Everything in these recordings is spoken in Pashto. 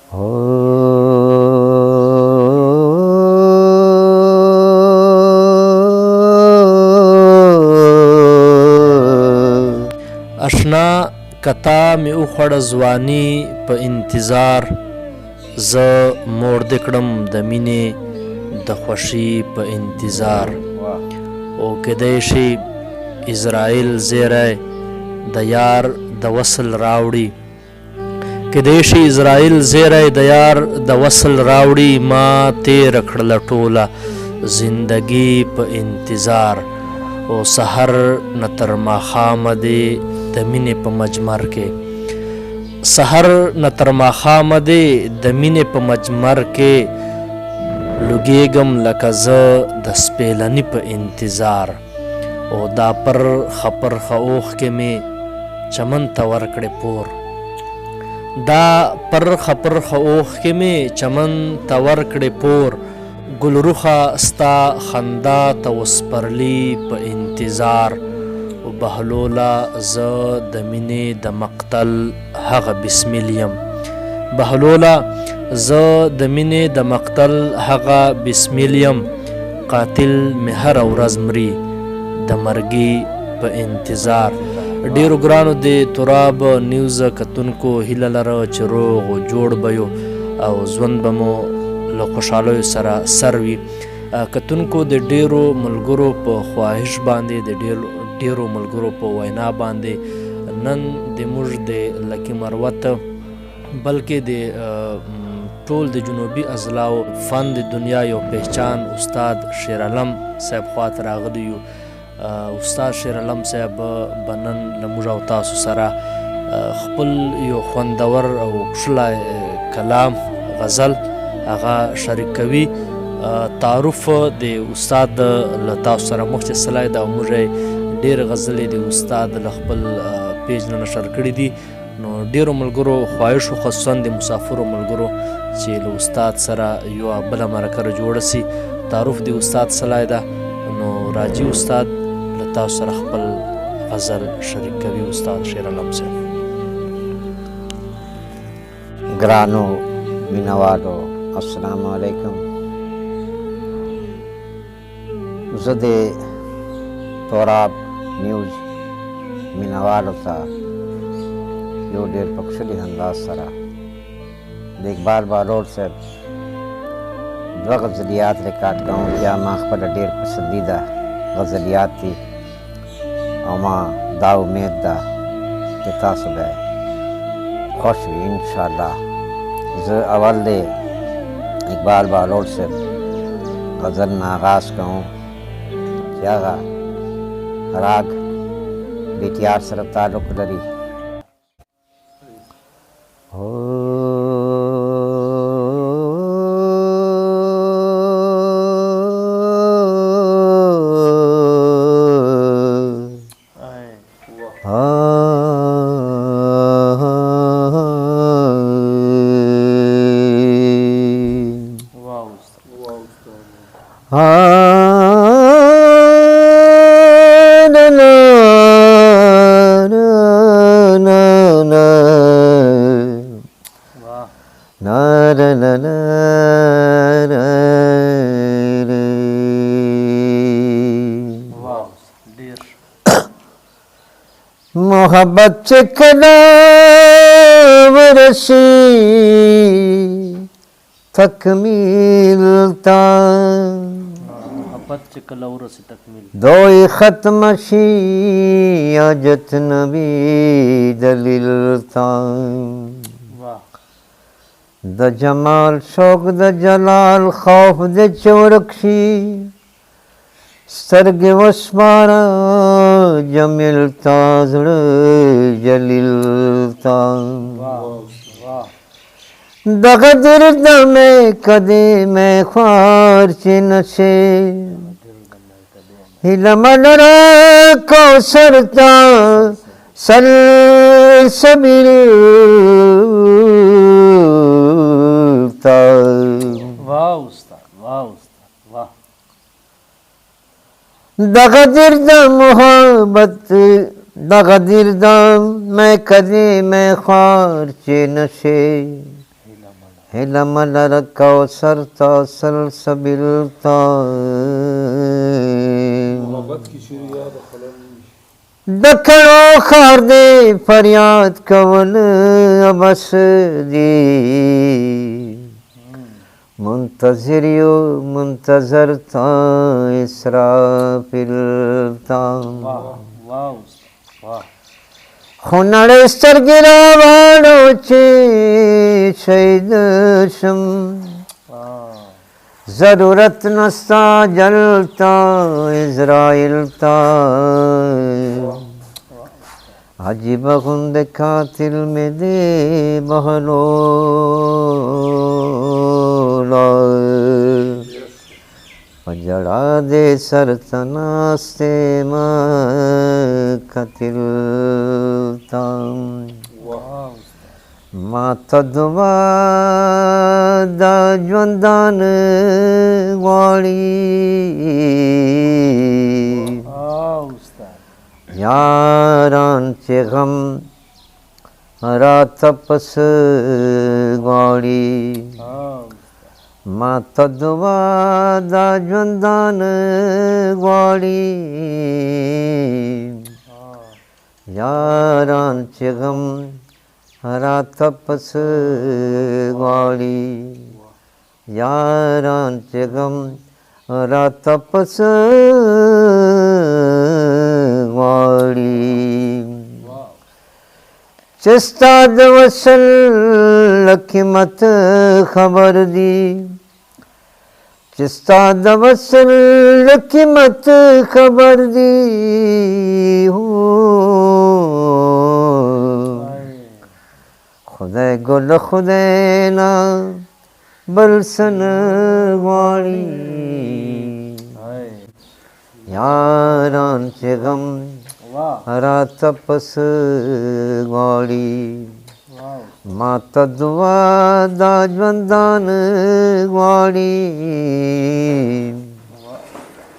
اشنا کتا می اوخړه ځواني په انتظار، زه موړ دې کړم د مینې د خوښي په انتظار. او کیدای شي اسرائیل زیری د یار د وصل راوړي، کیدای شي اسرائیل زیری د یار د وصل راوړي. ما تیره کړله ټوله زندګي په انتظار، او سحر نه تر ماښامه دې د مینې په مجمر کې، سحر نه تر ماښامه دې د مینې په مجمر کې لوګېږم لکه زه د سپېلني په انتظار. او دا پر خپرخه اوښکې مې چمن ته ورکړې پور، دا پر خپرخه اوښکې مې چمن ته ورکړې پور. ګلرخه ستا خندا ته وسپرلي په انتظار. او بهلوله زه د مینې د مقتل هغه بسمل یم، بهلوله زه د مینې د مقتل هغه بسمل یم. قاتل مې هره ورځ مري د مرګي په انتظار. ډیرو ګرانو د تراب نیوز کتونکو هیله لره چې روغ او جوړ به یو او ژوند به مو له خوشحالیو سره سر وي. کتونکو د ډیرو ملګرو په خواهش باندې، د ډیرو ملګرو په وینا باندې نن د موږ د لکي مروت بلکې د ټول د جنوبي اضلاعو فن د دنیا یو پہچان استاد شیر علم صاحب خواته راغلی یو. استاد شیر علم صاحب به نن له موږ او تاسو سره خپل یو خوندور او ښکلی کلام غزل هغه شریک کوي. تعارف د استاد له تاسو سره مخکې سلی ده او موږ ډېرې غزلې د استاد له خپل پیج نه نشر کړي دي. نو ډیرو ملګرو خواهش و خصوصا د مسافرو ملګرو چې له استاد سره یوه بله مرکه جوړه سي. تعارف د استاد سلی ده، نو راجي استاد له تاسو سره خپل غزل شریک کوي. استاد شیر علم صاحب. ګرانو مینوالو السلام علیکم. زه د توراب نیوز مینوالو ته یو ډېر په ښکلي انداز سره د اقبال بهلول صاحب دوه غزلیات ریکارډ کوم. یا ما خپله ډېر پسندیده غزلیات دي او ما دا امید ده چې تاسو به خوښ وي انشاءالله. زه اول د اقبال بهلول صاحب غزل نه آغاز کوم چې هغه راګ بیټیار سره تعلق لري. محبت چې کله ورشي تکمیل تا، محبت چې کله ورسي تکمیل دوی ختم شي حاجت نبی دلیل تا. د جمال شوق د جلال خوف د چورک شي سترګې وسپاره جمیل تا زړه جلیل تا. دغه دردمې کدې مې خوار چې نشې هیله مه لره کوثر ته سلسبیل تا. واو استاد، واو استاد، واہ. دغه درد محبت دغه درد میں کدی میں خوار چې نشې हिलमलर कौसर तौसल सबिलता दखड़ो खार दे फरियाद कवन अबस दी मुंतज़िरियो मुंतज़र ता इसराफिल ता हुनर स्तर गिरावाड़ो चे शहीद शम जरूरत नस्ता जलता इज़राइल ता अजीब खुंद खातिल में दे बहलो पजड़ा दे सरतनास्ते खतिल ताम माता दुआ दा ज्वंदान वाली यारान चे गम रात तपस वाली माता दुआ दा ज्वंदान वाली यारान चे गम रात तपस वाली यारान चे गम रात तपस वाली चिस्ता दवसल लखिमत खबर दी चिस्ता दवसल लखिमत खबर दी हो खुदा गुल खुदा ना बलसन वाली यारान चे गम रात तपस वाली माता दुआ दा ज्वंदान वाली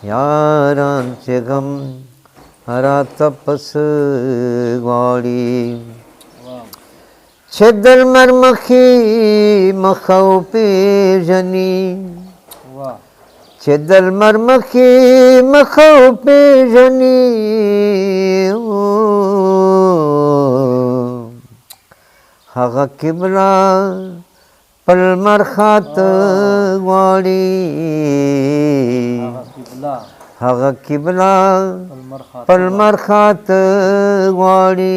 यारान चे गम रात तपस वाली छेदल मरमखी मखौ पे जनी छेदल मरमखी मखौ पे जनी हगा किबला पल मरखात वाली हगा किबला पल मरखात वाली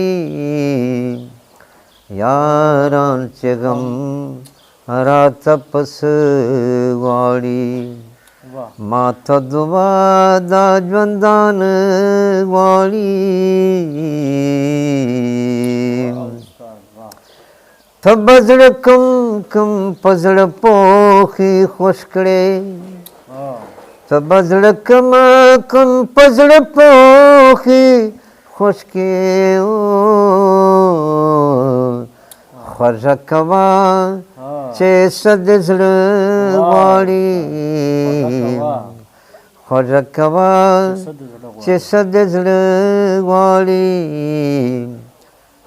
यारान चे गम रात तपस वाली माता दुआ दा ज्वंदान वाली तबजड़ कम कम पजड़ पोखी खुशकड़े तबजड़ कम कम पजड़ पोखी खुशके ओ खरकवा चे सदजड़ वाली खरकवा चे सदजड़ वाली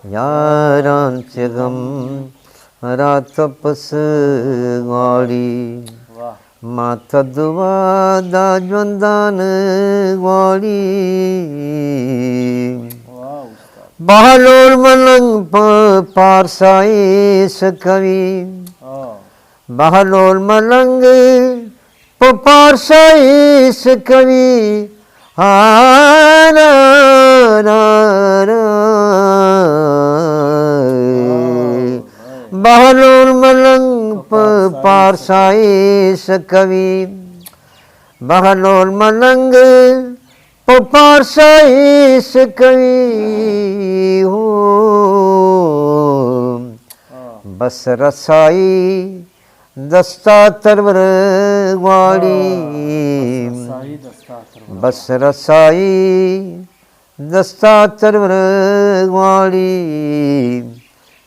यारान चे गम रात तपस वाली माता दुआ दा ज्वंदान वाली बहलोल मलंग पारसाई सकवी बहलोल मलंग पारसाई सकवी हारा बहलोल मलंग पारसाई सकवी बहलोल मलंग पारसाई सकवी हो बस रसाई दस्ता तरवर वाली बस रसाई दस्ता तरवर वाली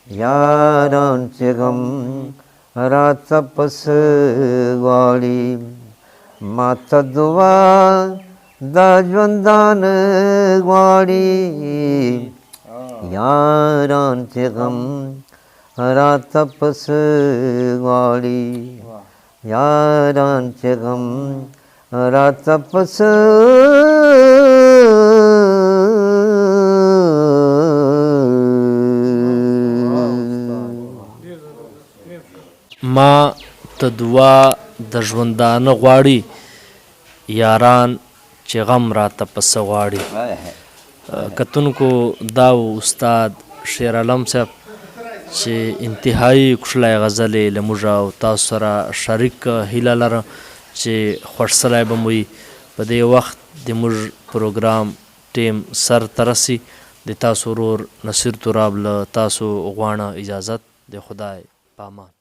यारान चे गम रात तपस वाली माता दुआ दा ज्वंदान वाली यारान चे गम راته پس غواړي یاران چې غم راته پس ما ته دعا د ژوندانه غواړي یاران چې غم راته پسه غواړي. کتونکو دا و استاد شیر عالم صاحب چې انتهایی کوشلی غزلې له موږ او تاسو سره شریک هیله لرم چې خوښ سلی به مو وي. په دې وخت د موږ پروګرام ټیم سر ته رسي. د تاسو ورور نصیر تراب له تاسو غواړه اجازت د خدای په امان.